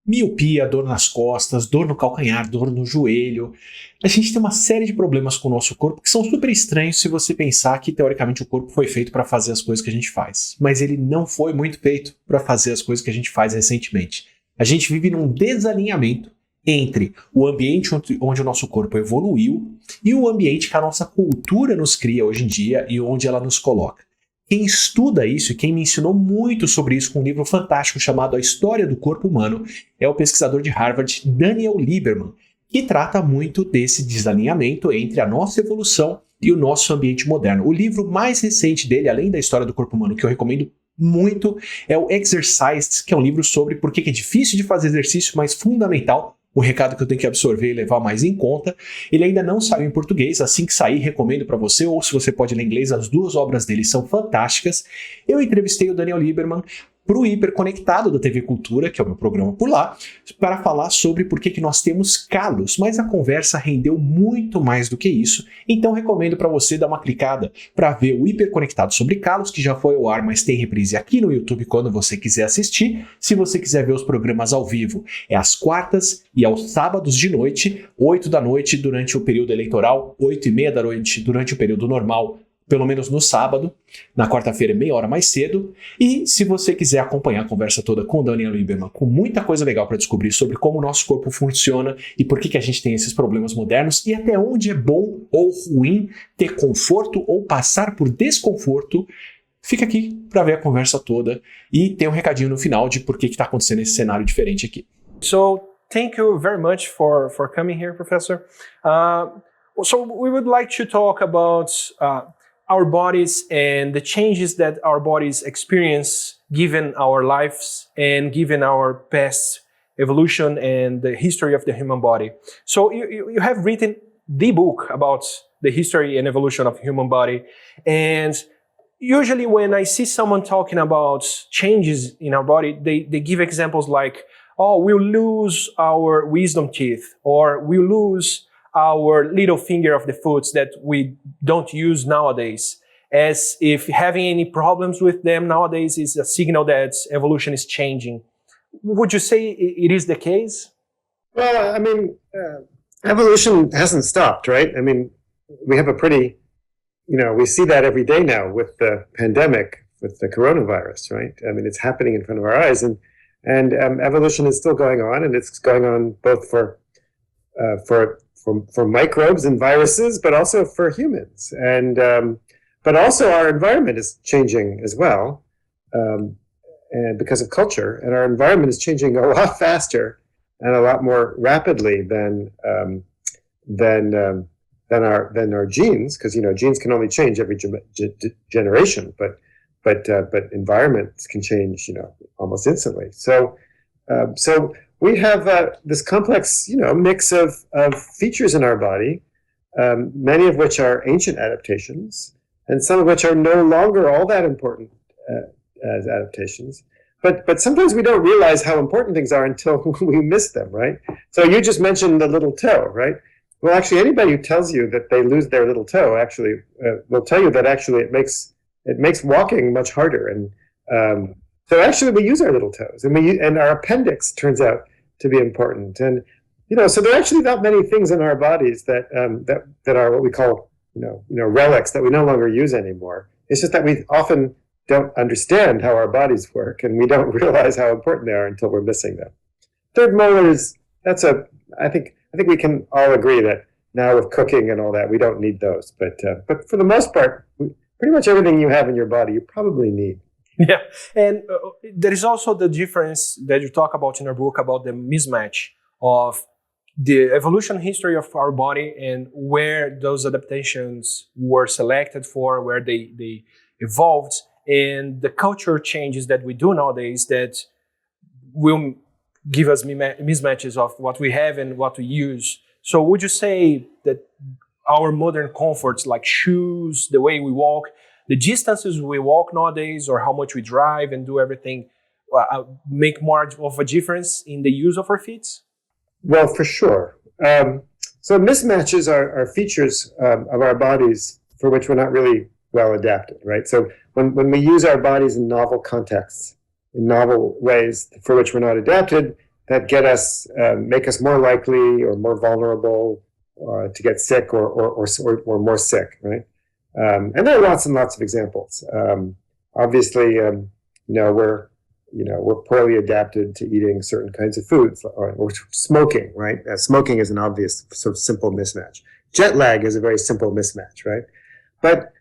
Miopia, dor nas costas, dor no calcanhar, dor no joelho. A gente tem uma série de problemas com o nosso corpo que são super estranhos se você pensar que, teoricamente, o corpo foi feito para fazer as coisas que a gente faz. Mas ele não foi muito feito para fazer as coisas que a gente faz recentemente. A gente vive num desalinhamento entre o ambiente onde o nosso corpo evoluiu e o ambiente que a nossa cultura nos cria hoje em dia e onde ela nos coloca. Quem estuda isso e quem me ensinou muito sobre isso com um livro fantástico chamado A História do Corpo Humano é o pesquisador de Harvard Daniel Lieberman, que trata muito desse desalinhamento entre a nossa evolução e o nosso ambiente moderno. O livro mais recente dele, além da História do Corpo Humano, que eu recomendo muito, é o Exercised, que é um livro sobre por que é difícil de fazer exercício, mas fundamental, o recado que eu tenho que absorver e levar mais em conta. Ele ainda não saiu em português, assim que sair, recomendo para você, ou se você pode ler inglês, as duas obras dele são fantásticas. Eu entrevistei o Daniel Lieberman para o Hiperconectado da TV Cultura, que é o meu programa por lá, para falar sobre por que nós temos calos, mas a conversa rendeu muito mais do que isso, então recomendo para você dar uma clicada para ver o Hiperconectado sobre calos, que já foi ao ar, mas tem reprise aqui no YouTube quando você quiser assistir. Se você quiser ver os programas ao vivo, é às quartas e aos sábados de noite, 8 da noite durante o período eleitoral, 8:30 da noite durante o período normal, pelo menos no sábado, na quarta-feira é meia hora mais cedo. E se você quiser acompanhar a conversa toda com o Daniel Lieberman, com muita coisa legal para descobrir sobre como o nosso corpo funciona e por que a gente tem esses problemas modernos e até onde é bom ou ruim ter conforto ou passar por desconforto, fica aqui para ver a conversa toda e tem um recadinho no final de por que está acontecendo esse cenário diferente aqui. So, thank you very much for coming here, Professor. So we would like to talk about our bodies and the changes that our bodies experience given our lives and given our past evolution and the history of the human body. So you have written the book about the history and evolution of human body. And usually when I see someone talking about changes in our body, they give examples like, oh, we'll lose our wisdom teeth, or we'll lose our little finger of the foot that we don't use nowadays, as if having any problems with them nowadays is a signal that evolution is changing. Would you say it is the case? Well, I mean, evolution hasn't stopped, right? I mean, we have a pretty, we see that every day now with the pandemic, with the coronavirus, right? I mean, it's happening in front of our eyes, and evolution is still going on, and it's going on both for microbes and viruses, but also for humans. And but also our environment is changing as well, and because of culture, and our environment is changing a lot faster and a lot more rapidly than our genes, because genes can only change every generation, but environments can change almost instantly. So we have this complex, mix of features in our body, many of which are ancient adaptations, and some of which are no longer all that important as adaptations. But sometimes we don't realize how important things are until we miss them, right? So you just mentioned the little toe, right? Well, actually, anybody who tells you that they lose their little toe actually will tell you that actually it makes walking much harder. And so actually we use our little toes, and our appendix turns out to be important. And so there are actually not many things in our bodies that are what we call relics that we no longer use anymore. It's just that we often don't understand how our bodies work, and we don't realize how important they are until we're missing them. Third molars, I think we can all agree that now with cooking and all that, we don't need those. But for the most part, pretty much everything you have in your body, you probably need. Yeah, and there is also the difference that you talk about in your book about the mismatch of the evolution history of our body and where those adaptations were selected for, where they evolved, and the culture changes that we do nowadays that will give us mismatches of what we have and what we use. So would you say that our modern comforts, like shoes, the way we walk, the distances we walk nowadays, or how much we drive and do everything, make more of a difference in the use of our feet? Well, for sure. So mismatches are features of our bodies for which we're not really well adapted, right? So when we use our bodies in novel contexts, in novel ways for which we're not adapted, that get us, make us more likely or more vulnerable to get sick or more sick, right? And there are lots and lots of examples. Obviously, we're poorly adapted to eating certain kinds of foods or smoking, right? Smoking is an obvious sort of simple mismatch. Jet lag is a very simple mismatch, right? But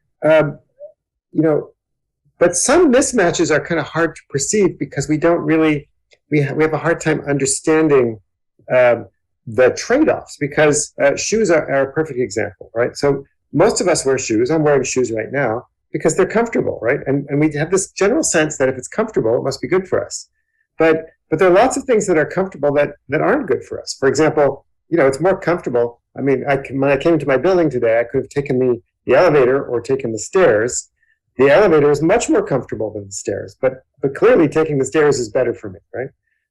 but some mismatches are kind of hard to perceive because we don't really we have a hard time understanding the trade-offs. Because shoes are a perfect example, right? So most of us wear shoes. I'm wearing shoes right now because they're comfortable, right? And we have this general sense that if it's comfortable, it must be good for us. But there are lots of things that are comfortable that aren't good for us. For example, it's more comfortable. I mean, when I came to my building today, I could have taken the elevator or taken the stairs. The elevator is much more comfortable than the stairs, but clearly taking the stairs is better for me, right?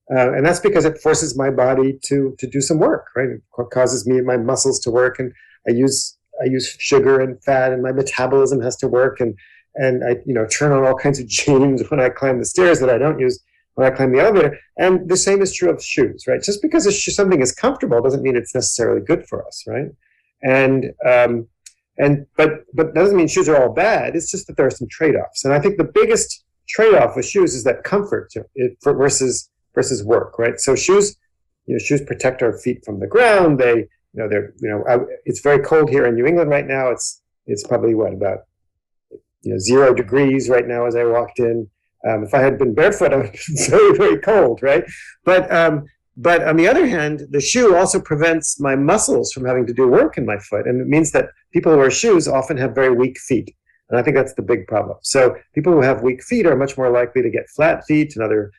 And that's because it forces my body to do some work, right? It causes my muscles to work, and I use sugar and fat, and my metabolism has to work, and I turn on all kinds of genes when I climb the stairs that I don't use when I climb the elevator. And the same is true of shoes, right? Just because something is comfortable doesn't mean it's necessarily good for us, right? But doesn't mean shoes are all bad. It's just that there are some trade-offs. And I think the biggest trade-off with shoes is that comfort versus work, right? So shoes protect our feet from the ground. It's very cold here in New England right now. It's probably about 0 degrees right now as I walked in. If I had been barefoot, I would have been very, very cold, right? But on the other hand, the shoe also prevents my muscles from having to do work in my foot, and it means that people who wear shoes often have very weak feet, and I think that's the big problem. So people who have weak feet are much more likely to get flat feet and other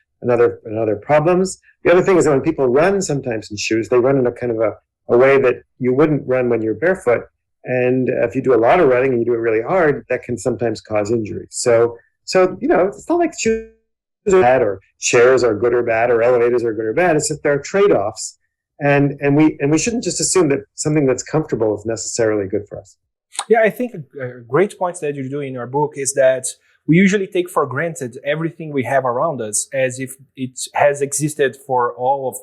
problems. The other thing is that when people run sometimes in shoes, they run in a kind of a way that you wouldn't run when you're barefoot. And if you do a lot of running and you do it really hard, that can sometimes cause injury. So it's not like shoes are bad or chairs are good or bad or elevators are good or bad. It's that there are trade-offs, and we shouldn't just assume that something that's comfortable is necessarily good for us. Yeah, I think a great point that you do in your book is that we usually take for granted everything we have around us as if it has existed for all of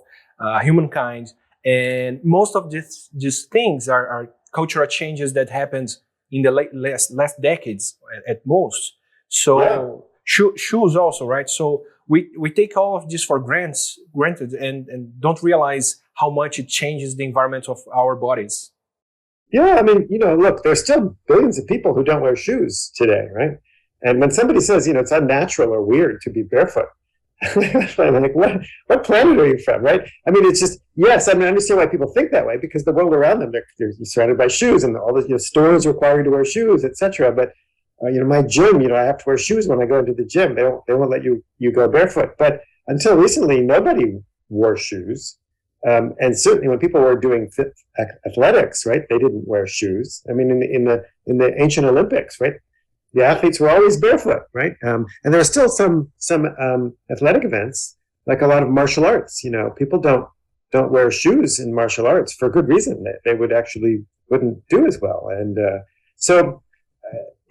humankind. And most of these things are cultural changes that happened in the last decades at most. So yeah. Shoes also, right? So we take all of this for granted and don't realize how much it changes the environment of our bodies. Yeah, I mean, look, there's still billions of people who don't wear shoes today, right? And when somebody says, it's unnatural or weird to be barefoot, I'm like, what planet are you from, right? I mean, it's just, yes, I understand why people think that way, because the world around them, they're surrounded by shoes, and all the stores require you to wear shoes, etc. But my gym, I have to wear shoes when I go into the gym. They won't let you go barefoot. But until recently, nobody wore shoes. And certainly when people were doing athletics, right, they didn't wear shoes. I mean, in the ancient Olympics, right, the athletes were always barefoot, right? And there are still some athletic events, like a lot of martial arts. People don't wear shoes in martial arts for good reason. They wouldn't do as well. And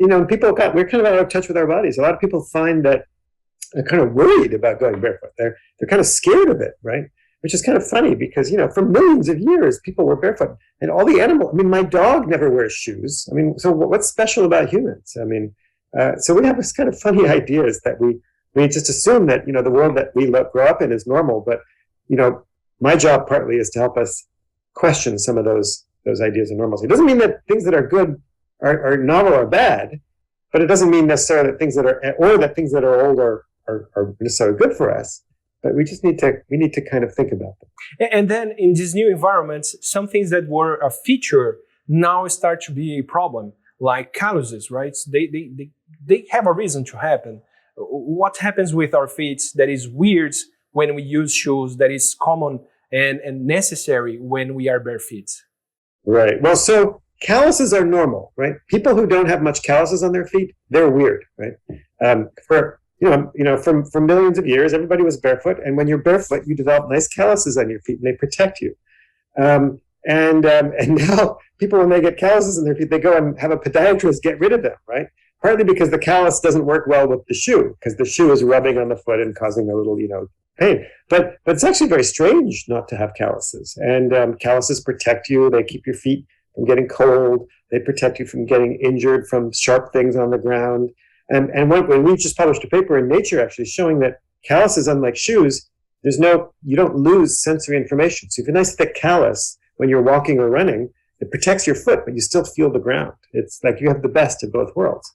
we're kind of out of touch with our bodies. A lot of people find that they're kind of worried about going barefoot. They're kind of scared of it, right? Which is kind of funny because, for millions of years, people were barefoot. And all the animals, my dog never wears shoes. So what's special about humans? So we have this kind of funny ideas that we just assume that, the world that we grow up in is normal. But, my job partly is to help us question some of those ideas of normalcy. It doesn't mean that things that are good are novel or bad, but it doesn't mean necessarily that things that are old are necessarily good for us. But we need to kind of think about them. And then in these new environments, some things that were a feature now start to be a problem, like calluses, right? They have a reason to happen. What happens with our feet that is weird when we use shoes, that is common and necessary when we are bare feet? Right. Well, so calluses are normal, right? People who don't have much calluses on their feet, they're weird, right? For millions of years, everybody was barefoot, and when you're barefoot, you develop nice calluses on your feet, and they protect you. And now people, when they get calluses on their feet, they go and have a podiatrist get rid of them, right? Partly because the callus doesn't work well with the shoe, because the shoe is rubbing on the foot and causing a little, pain. But it's actually very strange not to have calluses. And calluses protect you. They keep your feet from getting cold. They protect you from getting injured from sharp things on the ground. And when we just published a paper in Nature actually showing that calluses, unlike shoes, you don't lose sensory information. So if you have a nice thick callus when you're walking or running, it protects your foot, but you still feel the ground. It's like you have the best of both worlds.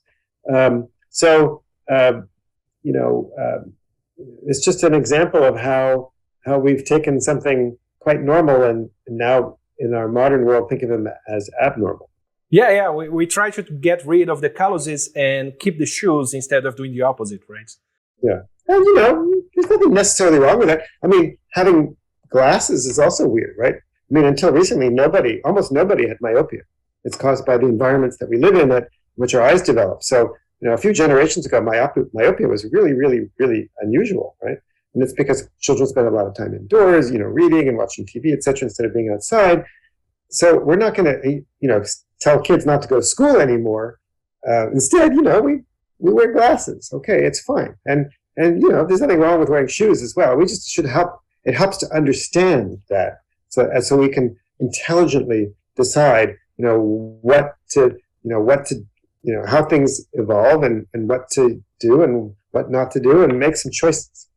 It's just an example of how we've taken something quite normal and now in our modern world think of them as abnormal. Yeah. We try to get rid of the calluses and keep the shoes instead of doing the opposite, right? Yeah. And, there's nothing necessarily wrong with that. I mean, having glasses is also weird, right? I mean, until recently, almost nobody had myopia. It's caused by the environments that we live in, which our eyes develop. So, a few generations ago, myopia was really, really, really unusual, right? And it's because children spend a lot of time indoors, reading and watching TV, et cetera, instead of being outside. So we're not going to, tell kids not to go to school anymore. Instead, we wear glasses. Okay, it's fine. And there's nothing wrong with wearing shoes as well. We just should help. It helps to understand that, so we can intelligently decide, how things evolve and what to do and what not to do, and make some choices.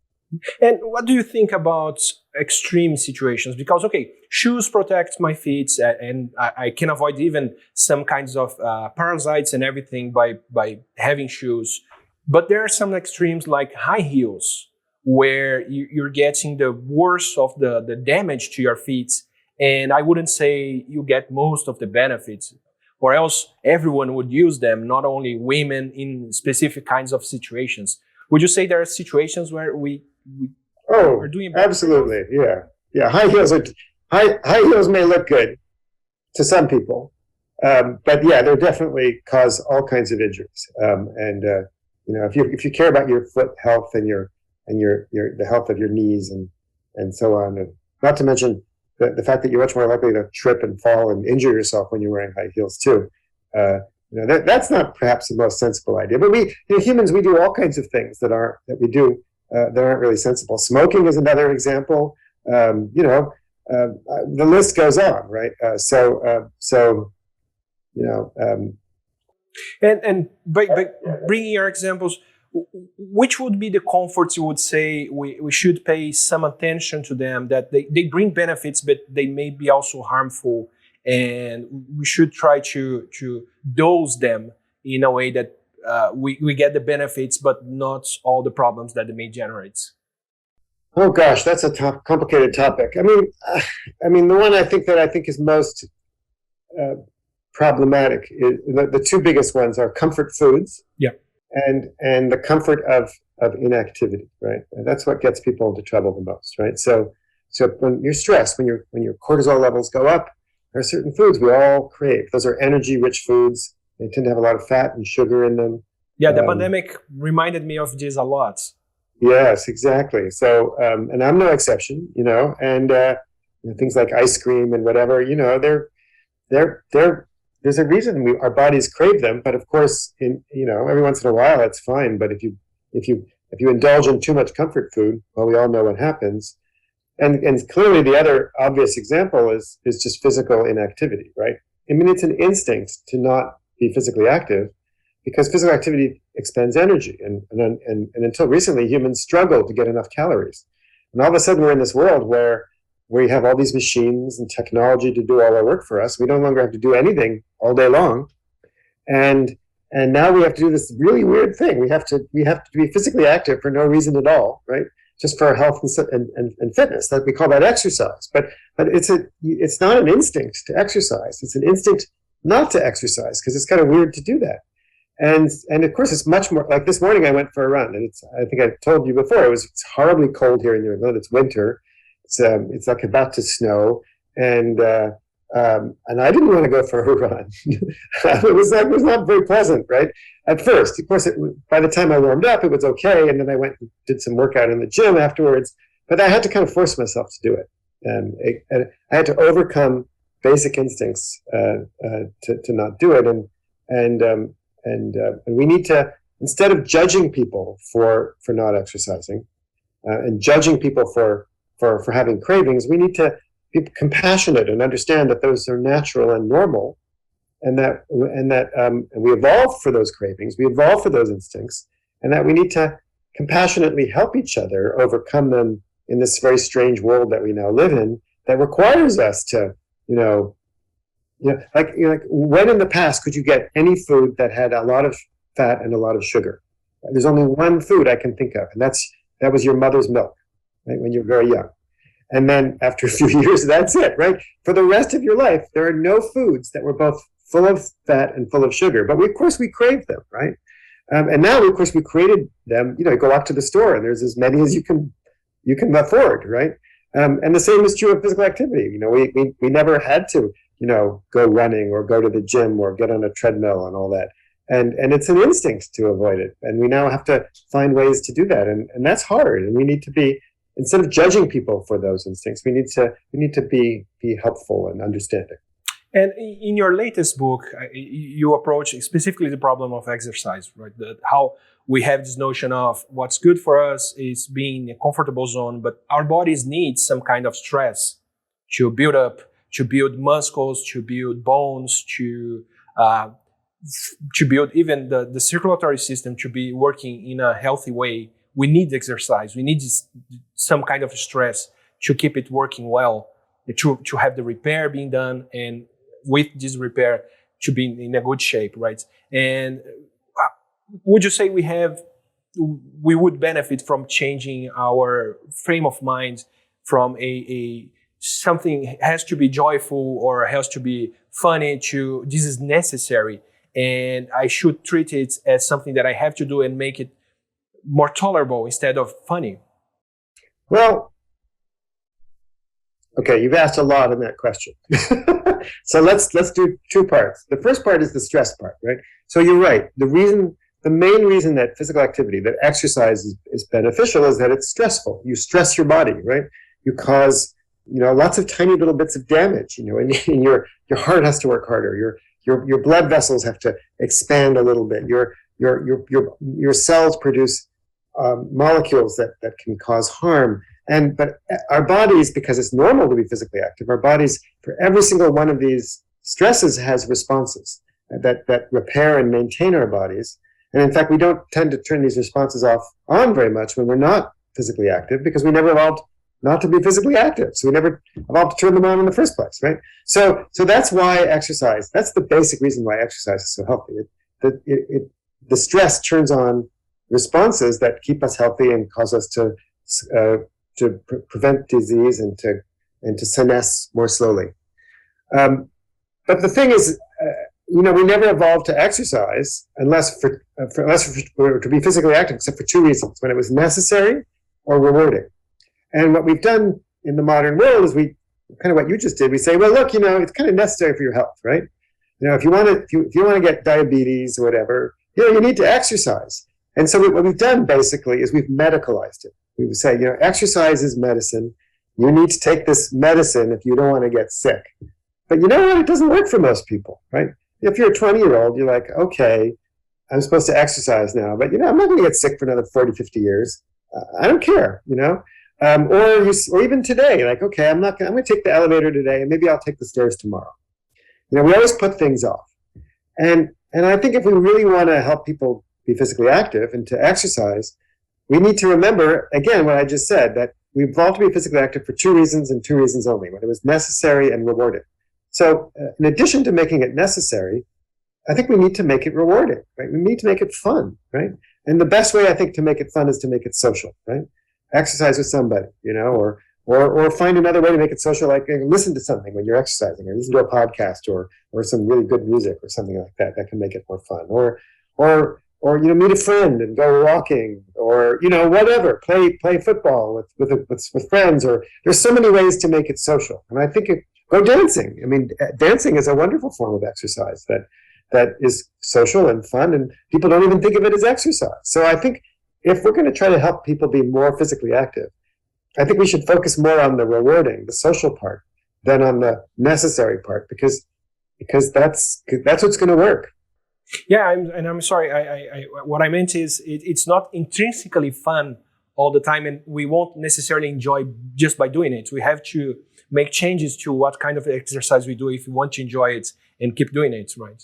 And what do you think about extreme situations? Because, shoes protect my feet, and I can avoid even some kinds of parasites and everything by having shoes. But there are some extremes like high heels, where you're getting the worst of the damage to your feet. And I wouldn't say you get most of the benefits, or else everyone would use them, not only women in specific kinds of situations. Would you say there are situations where we are doing better? Absolutely, yeah. High heels may look good to some people, but yeah, they definitely cause all kinds of injuries. If you care about your foot health and the health of your knees and so on, and not to mention the fact that you're much more likely to trip and fall and injure yourself when you're wearing high heels too. That's not perhaps the most sensible idea. But humans, we do all kinds of things that aren't really sensible. Smoking is another example. The list goes on, right? And by bringing your examples, which would be the comforts you would say we should pay some attention to them, that they bring benefits, but they may be also harmful, and we should try to dose them in a way that we get the benefits, but not all the problems that they may generate? Oh gosh, that's a complicated topic. I mean, the one I think is most problematic is the two biggest ones are comfort foods. Yeah. And the comfort of inactivity, right? And that's what gets people into trouble the most, right? So when you're stressed, when your cortisol levels go up, there are certain foods we all crave. Those are energy-rich foods. They tend to have a lot of fat and sugar in them. Yeah, the pandemic reminded me of this a lot. Yes, exactly. So, and I'm no exception, and things like ice cream and whatever, there's a reason our bodies crave them, but of course, every once in a while that's fine. But if you indulge in too much comfort food, well, we all know what happens. And clearly, the other obvious example is just physical inactivity, right? I mean, it's an instinct to not be physically active, because physical activity expends energy, and until recently, humans struggled to get enough calories. And all of a sudden, we're in this world where we have all these machines and technology to do all our work for us. We no longer have to do anything all day long, and now we have to do this really weird thing. We have to be physically active for no reason at all, right? Just for our health and fitness. That we call that exercise. But it's not an instinct to exercise. It's an instinct not to exercise, because it's kind of weird to do that. And of course, it's much more like this morning I went for a run, and I think I told you before, it's horribly cold here in New England. It's winter. It's like about to snow, and I didn't want to go for a run. It was not very pleasant, right? At first, of course, by the time I warmed up, it was okay, and then I went and did some workout in the gym afterwards. But I had to kind of force myself to do it, and I had to overcome basic instincts to not do it, and we need to, instead of judging people for not exercising, and judging people for having cravings. We need to be compassionate and understand that those are natural and normal, and that we evolved for those cravings, we evolved for those instincts, and that we need to compassionately help each other overcome them in this very strange world that we now live in, that requires us to, like when in the past could you get any food that had a lot of fat and a lot of sugar? There's only one food I can think of, and that was your mother's milk, right, when you're very young. And then after a few years, that's it, right? For the rest of your life, there are no foods that were both full of fat and full of sugar. But of course, we crave them, right? And now, of course, we created them. You go out to the store, and there's as many as you can afford, right? And the same is true of physical activity. We never had to, go running or go to the gym or get on a treadmill and all that. And it's an instinct to avoid it. And we now have to find ways to do that. And that's hard. And we need to be, instead of judging people for those instincts, we need to be helpful and understanding. And in your latest book, you approach specifically the problem of exercise, right? How we have this notion of what's good for us is being in a comfortable zone, but our bodies need some kind of stress to build up, to build muscles, to build bones, to build even the circulatory system to be working in a healthy way. We need exercise. We need some kind of stress to keep it working well, to have the repair being done, and with this repair to be in a good shape, right? And would you say we would benefit from changing our frame of mind from a something has to be joyful or has to be funny to this is necessary and I should treat it as something that I have to do and make it more tolerable instead of funny? Well, okay, you've asked a lot in that question. So let's do two parts. The first part is the stress part, right? So you're right. The main reason that physical activity, that exercise is beneficial is that it's stressful. You stress your body, right? You cause, lots of tiny little bits of damage, and your heart has to work harder. Your blood vessels have to expand a little bit. Your cells produce molecules that can cause harm. But our bodies, because it's normal to be physically active, our bodies, for every single one of these stresses, has responses that repair and maintain our bodies. And in fact, we don't tend to turn these responses on very much when we're not physically active, because we never evolved not to be physically active. So we never evolved to turn them on in the first place, right? So that's why exercise, that's the basic reason why exercise is so healthy. The stress turns on responses that keep us healthy and cause us to prevent disease and to senesce more slowly. But the thing is, we never evolved to exercise unless to be physically active, except for two reasons: when it was necessary or rewarding. And what we've done in the modern world is we kind of what you just did. We say, well, look, it's kind of necessary for your health, right? If you want to get diabetes or whatever, you need to exercise. And so what we've done basically is we've medicalized it. We would say, exercise is medicine. You need to take this medicine if you don't want to get sick. But you know what? It doesn't work for most people, right? If you're a 20-year-old, you're like, okay, I'm supposed to exercise now, but I'm not going to get sick for another 40, 50 years. I don't care, or even today, like, okay, I'm going to take the elevator today, and maybe I'll take the stairs tomorrow. We always put things off. And I think if we really want to help people be physically active and to exercise, we need to remember, again, what I just said, that we evolved to be physically active for two reasons and two reasons only: when it was necessary and rewarded. So in addition to making it necessary, I think we need to make it rewarding, right? We need to make it fun, right? And the best way, I think, to make it fun is to make it social, right? Exercise with somebody, or find another way to make it social, like listen to something when you're exercising, or listen to a podcast, or some really good music or something like that can make it more fun. Or meet a friend and go walking, or whatever, play football with friends. Or there's so many ways to make it social. And I think go dancing. I mean, dancing is a wonderful form of exercise that is social and fun, and people don't even think of it as exercise. So I think if we're going to try to help people be more physically active, I think we should focus more on the rewarding, the social part, than on the necessary part, because that's what's going to work. Yeah, I'm sorry. What I meant is it's not intrinsically fun all the time, and we won't necessarily enjoy just by doing it. We have to make changes to what kind of exercise we do if we want to enjoy it and keep doing it, right?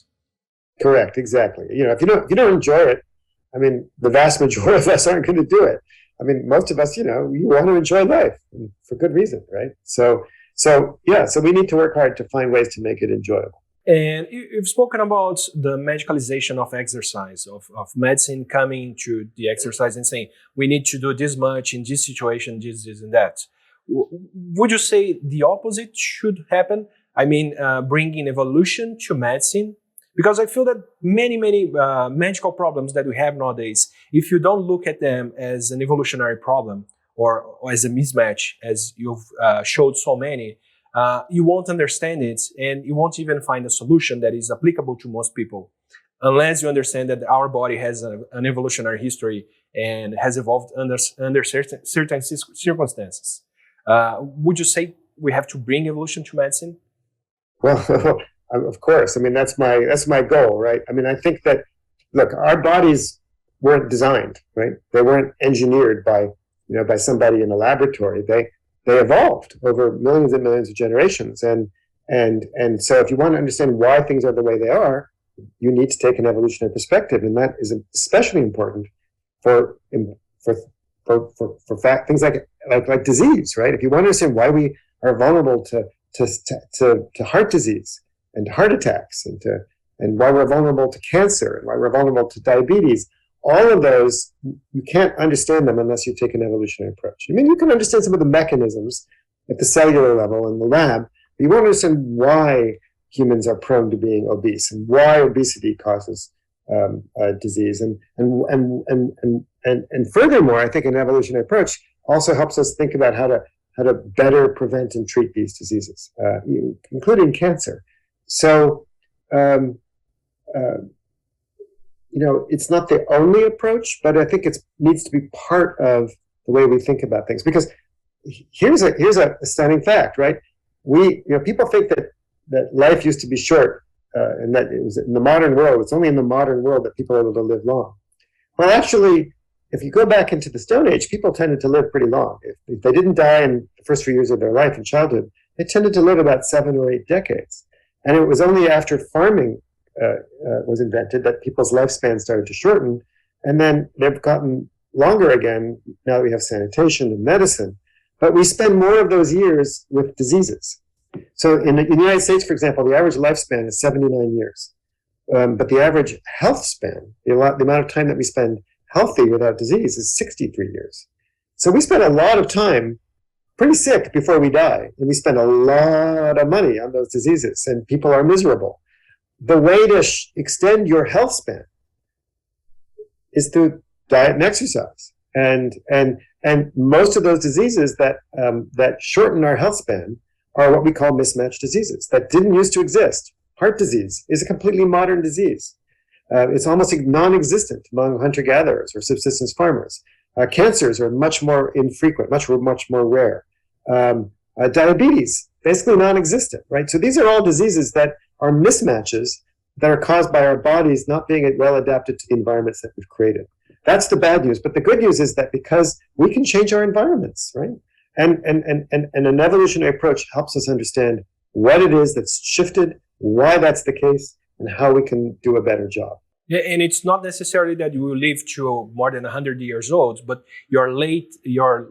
Correct, exactly. If you don't enjoy it, I mean, the vast majority of us aren't going to do it. I mean, most of us, we want to enjoy life for good reason, right? So we need to work hard to find ways to make it enjoyable. And you've spoken about the medicalization of exercise, of medicine coming to the exercise and saying, we need to do this much in this situation, this and that. Would you say the opposite should happen? I mean, bringing evolution to medicine? Because I feel that many medical problems that we have nowadays, if you don't look at them as an evolutionary problem or as a mismatch, as you've showed so many, you won't understand it, and you won't even find a solution that is applicable to most people, unless you understand that our body has an evolutionary history and has evolved under certain circumstances. Would you say we have to bring evolution to medicine? Well, of course. I mean, that's my goal, right? I mean, I think that, look, our bodies weren't designed, right? They weren't engineered by somebody in a laboratory. They evolved over millions and millions of generations, and so if you want to understand why things are the way they are, you need to take an evolutionary perspective, and that is especially important for things like disease, right? If you want to understand why we are vulnerable to heart disease and heart attacks, and why we're vulnerable to cancer, and why we're vulnerable to diabetes, all of those, you can't understand them unless you take an evolutionary approach. I mean, you can understand some of the mechanisms at the cellular level in the lab, but you won't understand why humans are prone to being obese and why obesity causes disease. And furthermore, I think an evolutionary approach also helps us think about how to better prevent and treat these diseases, including cancer. So, it's not the only approach, but I think it needs to be part of the way we think about things. Because here's a stunning fact, right? People think that life used to be short, and that it was in the modern world. It's only in the modern world that people are able to live long. Well, actually, if you go back into the Stone Age, people tended to live pretty long. If they didn't die in the first few years of their life in childhood, they tended to live about 7 or 8 decades. And it was only after farming was invented that people's lifespan started to shorten, and then they've gotten longer again now that we have sanitation and medicine. But we spend more of those years with diseases. So in the United States, for example, the average lifespan is 79 years. But the average health span, the amount of time that we spend healthy without disease, is 63 years. So we spend a lot of time pretty sick before we die, and we spend a lot of money on those diseases, and people are miserable. The way to extend your health span is through diet and exercise, and most of those diseases that shorten our health span are what we call mismatched diseases that didn't used to exist. Heart disease is a completely modern disease. It's almost non-existent among hunter-gatherers or subsistence farmers. Cancers are much more infrequent, much more rare. Diabetes, basically non-existent, right? So these are all diseases that are mismatches that are caused by our bodies not being well adapted to the environments that we've created. That's the bad news. But the good news is that because we can change our environments, right? And an evolutionary approach helps us understand what it is that's shifted, why that's the case, and how we can do a better job. Yeah, and it's not necessarily that you will live to more than 100 years old, but your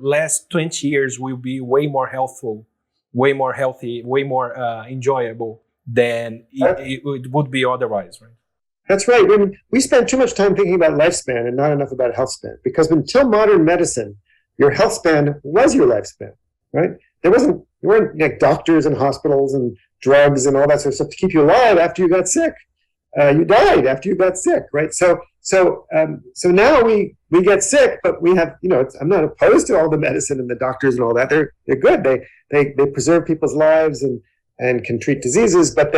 last 20 years will be way more healthful, way more healthy, way more enjoyable than it would be otherwise, right? That's right. We spend too much time thinking about lifespan and not enough about health span, because until modern medicine, your health span was your lifespan, right? There weren't like doctors and hospitals and drugs and all that sort of stuff to keep you alive after you got sick. You died after you got sick, right? So now we get sick, but we have, I'm not opposed to all the medicine and the doctors and all that. They're good. They preserve people's lives and can treat diseases, but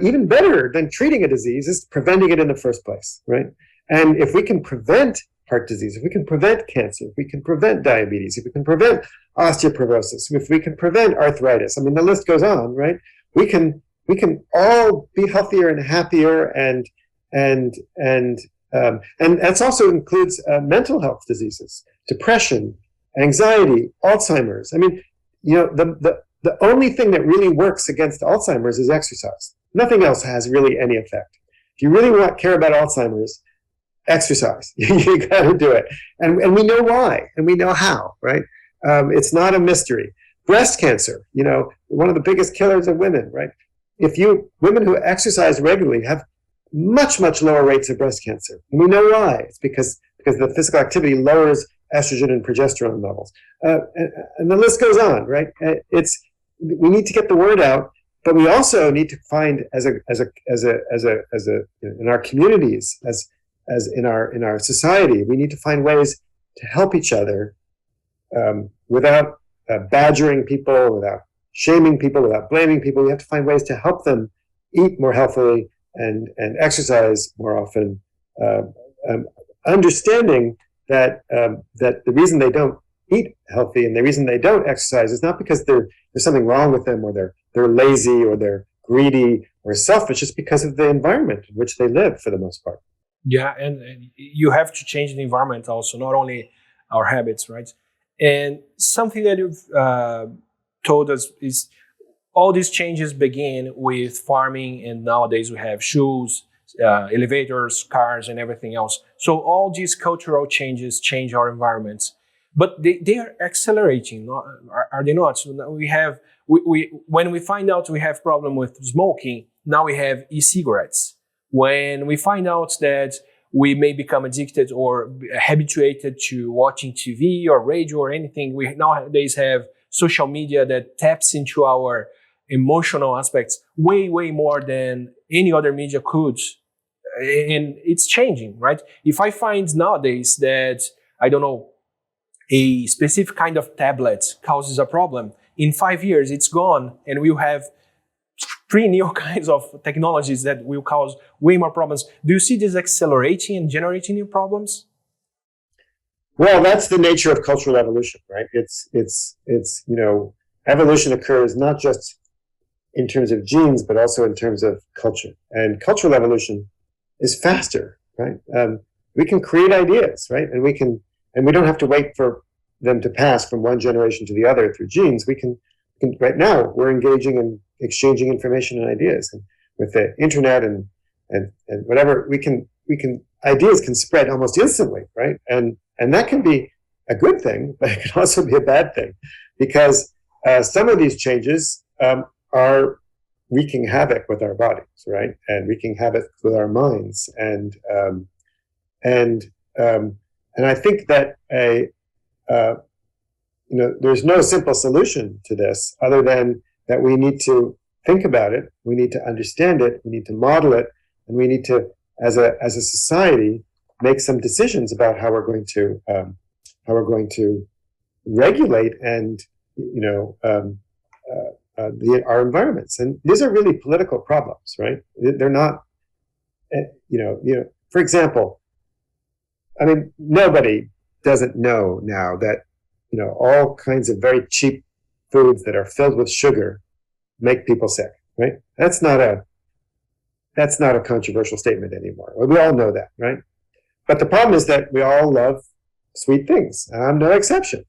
even better than treating a disease is preventing it in the first place, right? And if we can prevent heart disease, if we can prevent cancer, if we can prevent diabetes, if we can prevent osteoporosis, if we can prevent arthritis, I mean, the list goes on, right? We can all be healthier and happier and And that also includes mental health diseases, depression, anxiety, Alzheimer's. I mean, the only thing that really works against Alzheimer's is exercise. Nothing else has really any effect. If you really care about Alzheimer's, exercise. You got to do it. And we know why, and we know how, right? It's not a mystery. Breast cancer, one of the biggest killers of women, right? Women who exercise regularly have much, much lower rates of breast cancer. And we know why. It's because the physical activity lowers estrogen and progesterone levels. And the list goes on, right? We need to get the word out, but we also need to find in our communities, as in our society, we need to find ways to help each other without badgering people, without shaming people, without blaming people. We have to find ways to help them eat more healthily and exercise more often, understanding that the reason they don't eat healthy and the reason they don't exercise is not because there's something wrong with them, or they're lazy, or they're greedy or selfish. It's because of the environment in which they live, for the most part. Yeah, and you have to change the environment also, not only our habits, right? And something that you've told us is all these changes begin with farming, and nowadays we have shoes, elevators, cars, and everything else. So all these cultural changes change our environments, but they are accelerating, are they not? So now when we find out we have problem with smoking, now we have e-cigarettes. When we find out that we may become addicted or habituated to watching TV or radio or anything, we nowadays have social media that taps into our emotional aspects way, way more than any other media could. And it's changing, right? If I find nowadays that, I don't know, a specific kind of tablet causes a problem, in 5 years it's gone, and we'll have 3 new kinds of technologies that will cause way more problems. Do you see this accelerating and generating new problems? Well, that's the nature of cultural evolution, right? It's evolution occurs not just in terms of genes, but also in terms of culture. And cultural evolution is faster, right? We can create ideas, right? And we don't have to wait for them to pass from one generation to the other through genes. We can right now, we're engaging in exchanging information and ideas, and with the internet and whatever, ideas can spread almost instantly, right? And that can be a good thing, but it can also be a bad thing, because some of these changes are wreaking havoc with our bodies, right? And wreaking havoc with our minds, and I think that there's no simple solution to this other than that we need to think about it, we need to understand it, we need to model it, and we need to, as a society, make some decisions about how we're going to regulate and our environments. And these are really political problems, right? They're not, for example, I mean, nobody doesn't know now that all kinds of very cheap foods that are filled with sugar make people sick, right? That's not a controversial statement anymore. We all know that, right? But the problem is that we all love sweet things. I'm no exception.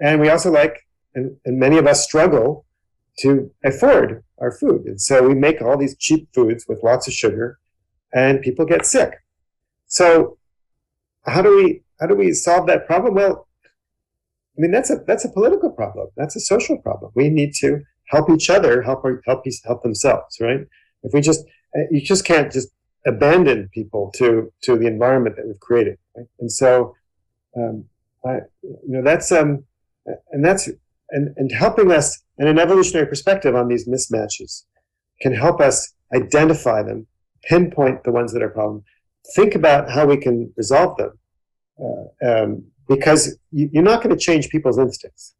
And we also like, and many of us struggle to afford our food. And so we make all these cheap foods with lots of sugar, and people get sick. So how do we solve that problem? Well, I mean, that's a political problem. That's a social problem. We need to help each other, help themselves, right? If you just can't just abandon people to the environment that we've created, right? And so, that's helping us in an evolutionary perspective on these mismatches can help us identify them, pinpoint the ones that are a problem, think about how we can resolve them. Because you're not going to change people's instincts.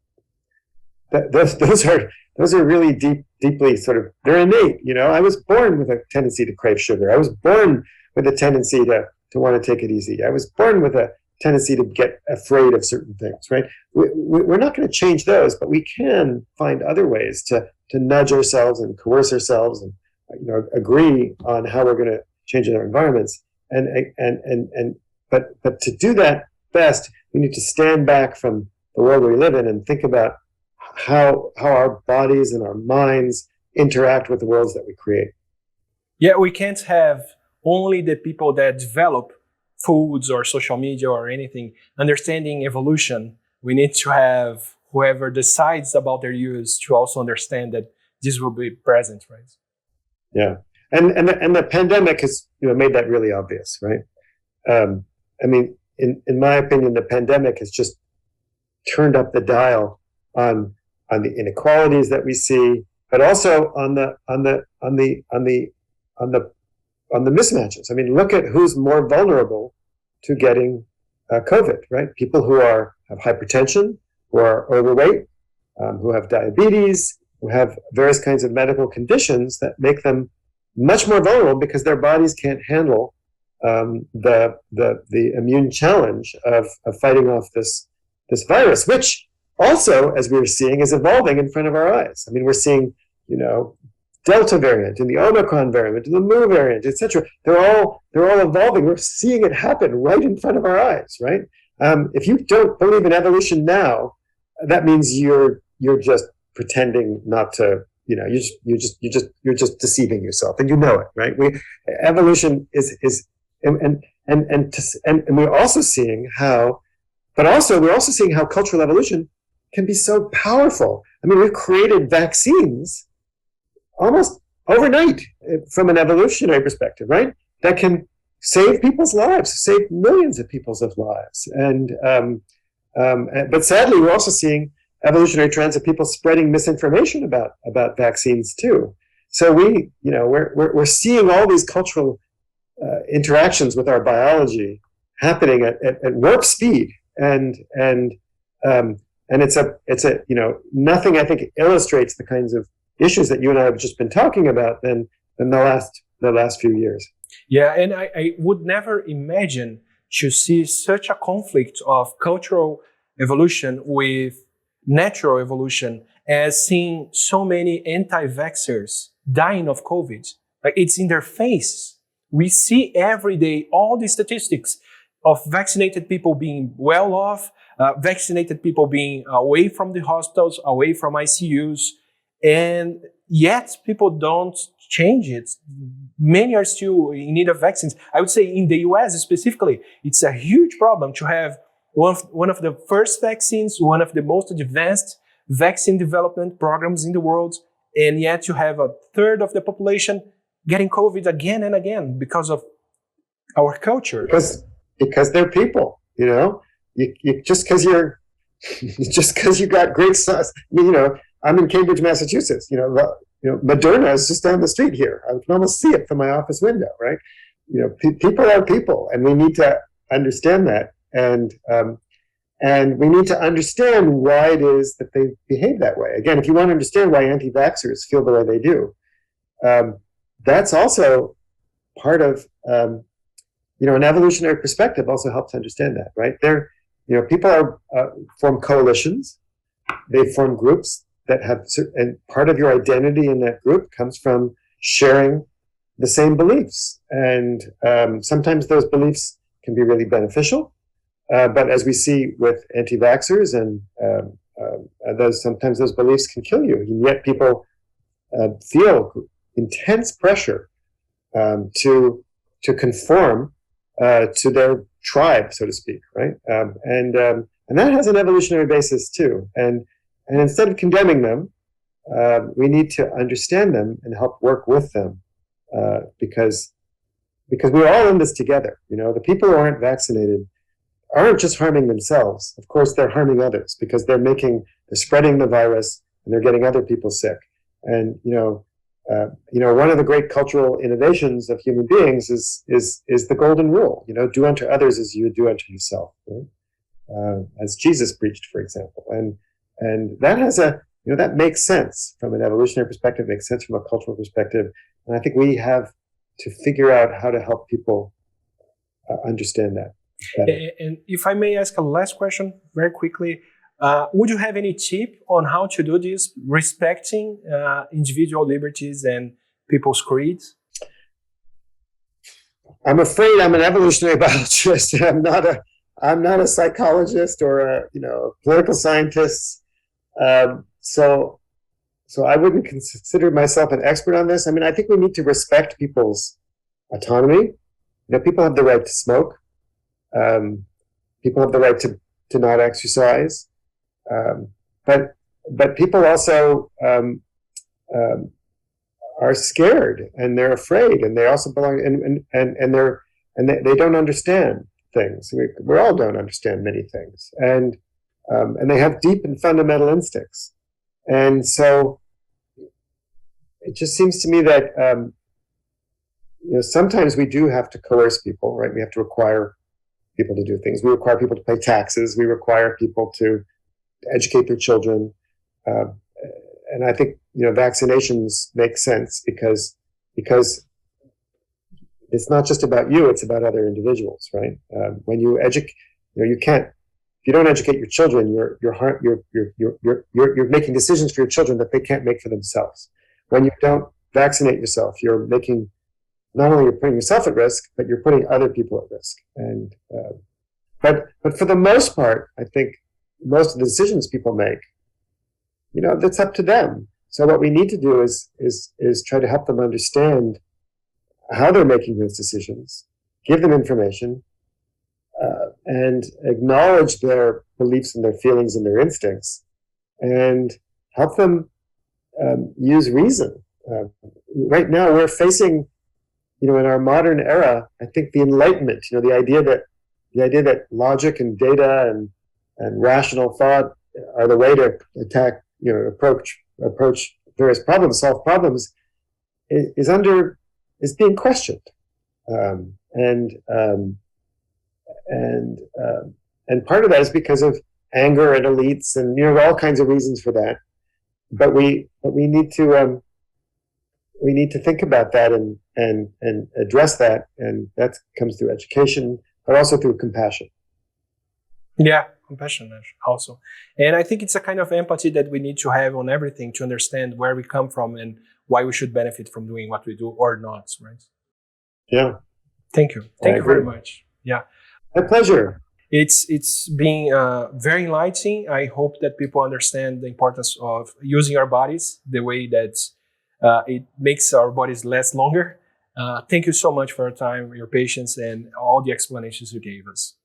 Those are really deeply sort of, they're innate. I was born with a tendency to crave sugar. I was born with a tendency to want to take it easy. I was born with a tendency to get afraid of certain things, right? We're not going to change those, but we can find other ways to nudge ourselves and coerce ourselves and agree on how we're going to change our environments but to do that best, we need to stand back from the world we live in and think about how our bodies and our minds interact with the worlds that we create. Yeah, we can't have only the people that develop foods or social media or anything understanding evolution. We need to have whoever decides about their use to also understand that this will be present, right? Yeah, and the pandemic has made that really obvious, right? I mean, in my opinion, the pandemic has just turned up the dial on the inequalities that we see, but also on the mismatches. I mean, look at who's more vulnerable to getting COVID, right? People who have hypertension, who are overweight, who have diabetes, who have various kinds of medical conditions that make them much more vulnerable because their bodies can't handle the immune challenge of fighting off this virus, which also, as we were seeing, is evolving in front of our eyes. I mean, we're seeing, Delta variant and the Omicron variant and the Mu variant, etc. They're all evolving. We're seeing it happen right in front of our eyes, right? If you don't believe in evolution now, that means you're just pretending not to. You're just deceiving yourself, and you know it, right? Evolution is and we're also seeing how, we're also seeing how cultural evolution can be so powerful. I mean, we've created vaccines almost overnight from an evolutionary perspective, right? That can save people's lives, save millions of people's lives. But sadly, we're also seeing evolutionary trends of people spreading misinformation about vaccines too. So we're seeing all these cultural interactions with our biology happening at warp speed, and it's a nothing I think illustrates the kinds of issues that you and I have just been talking about than the last few years. Yeah, and I would never imagine to see such a conflict of cultural evolution with natural evolution as seeing so many anti-vaxxers dying of COVID. Like, it's in their face. We see every day all the statistics of vaccinated people being well off, vaccinated people being away from the hospitals, away from ICUs, and yet people don't change it. Many are still in need of vaccines. I would say in the US specifically, it's a huge problem to have one of the first vaccines, one of the most advanced vaccine development programs in the world, and yet you have a third of the population getting COVID again and again because of our culture. Because they're people, just because you got great sauce. I'm in Cambridge, Massachusetts. Moderna is just down the street here. I can almost see it from my office window, right? People are people, and we need to understand that, and we need to understand why it is that they behave that way. Again, if you want to understand why anti-vaxxers feel the way they do, that's also part of an evolutionary perspective. Also helps understand that, right? People form coalitions, they form groups that have, and part of your identity in that group comes from sharing the same beliefs. And sometimes those beliefs can be really beneficial. But as we see with anti-vaxxers, and sometimes those beliefs can kill you. And yet people feel intense pressure to conform to their tribe, so to speak, right? And that has an evolutionary basis too. And instead of condemning them, we need to understand them and help work with them, because we're all in this together. The people who aren't vaccinated aren't just harming themselves. Of course, they're harming others because they're spreading the virus and they're getting other people sick. And one of the great cultural innovations of human beings is the golden rule. Do unto others as you would do unto yourself, right? As Jesus preached, for example. And that has that makes sense from an evolutionary perspective, makes sense from a cultural perspective. And I think we have to figure out how to help people understand that better. And if I may ask a last question very quickly, would you have any tip on how to do this, respecting individual liberties and people's creeds? I'm afraid I'm an evolutionary biologist. I'm not a psychologist or a political scientist. So I wouldn't consider myself an expert on this. I mean, I think we need to respect people's autonomy. People have the right to smoke. People have the right to not exercise. But people also are scared and they're afraid, and they also belong and they don't understand things. We all don't understand many things, and they have deep and fundamental instincts. And so it just seems to me that sometimes we do have to coerce people, right? We have to require people to do things. We require people to pay taxes. We require people to educate their children. And I think vaccinations make sense because it's not just about you; it's about other individuals, right? When you educate, you can't. If you don't educate your children, you're making decisions for your children that they can't make for themselves. When you don't vaccinate yourself, you're making, not only you're putting yourself at risk, but you're putting other people at risk. And but for the most part, I think most of the decisions people make, that's up to them. So what we need to do is try to help them understand how they're making those decisions, give them information, and acknowledge their beliefs and their feelings and their instincts, and help them use reason. Right now, we're facing, in our modern era, I think the Enlightenment, the idea that logic and data and rational thought are the way to attack, approach various problems, solve problems, is being questioned, and part of that is because of anger and elites, and all kinds of reasons for that. But we need to think about that and address that, and that comes through education, but also through compassion. Yeah, compassion also. And I think it's a kind of empathy that we need to have on everything to understand where we come from and why we should benefit from doing what we do or not, right? Yeah. Thank you. Thank you very much. Yeah. My pleasure. It's been very enlightening. I hope that people understand the importance of using our bodies the way that it makes our bodies last longer. Thank you so much for your time, your patience, and all the explanations you gave us.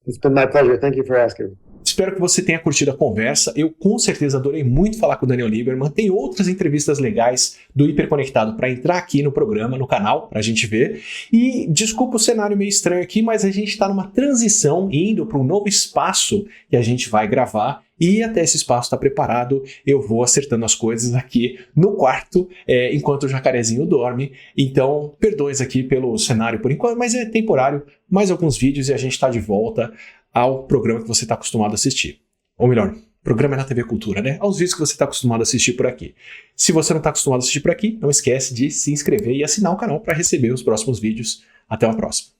It's been my pleasure. Thank you for asking. Espero que você tenha curtido a conversa. Eu com certeza adorei muito falar com o Daniel Lieberman. Tem outras entrevistas legais do Hiperconectado para entrar aqui no programa, no canal, para a gente ver. E desculpa o cenário meio estranho aqui, mas a gente está numa transição, indo para um novo espaço que a gente vai gravar. E até esse espaço estar preparado, eu vou acertando as coisas aqui no quarto, enquanto o jacarezinho dorme. Então, perdões aqui pelo cenário por enquanto, mas é temporário. Mais alguns vídeos e a gente está de volta ao programa que você está acostumado a assistir. Ou melhor, programa é na TV Cultura, né? Aos vídeos que você está acostumado a assistir por aqui. Se você não está acostumado a assistir por aqui, não esquece de se inscrever e assinar o canal para receber os próximos vídeos. Até uma próxima.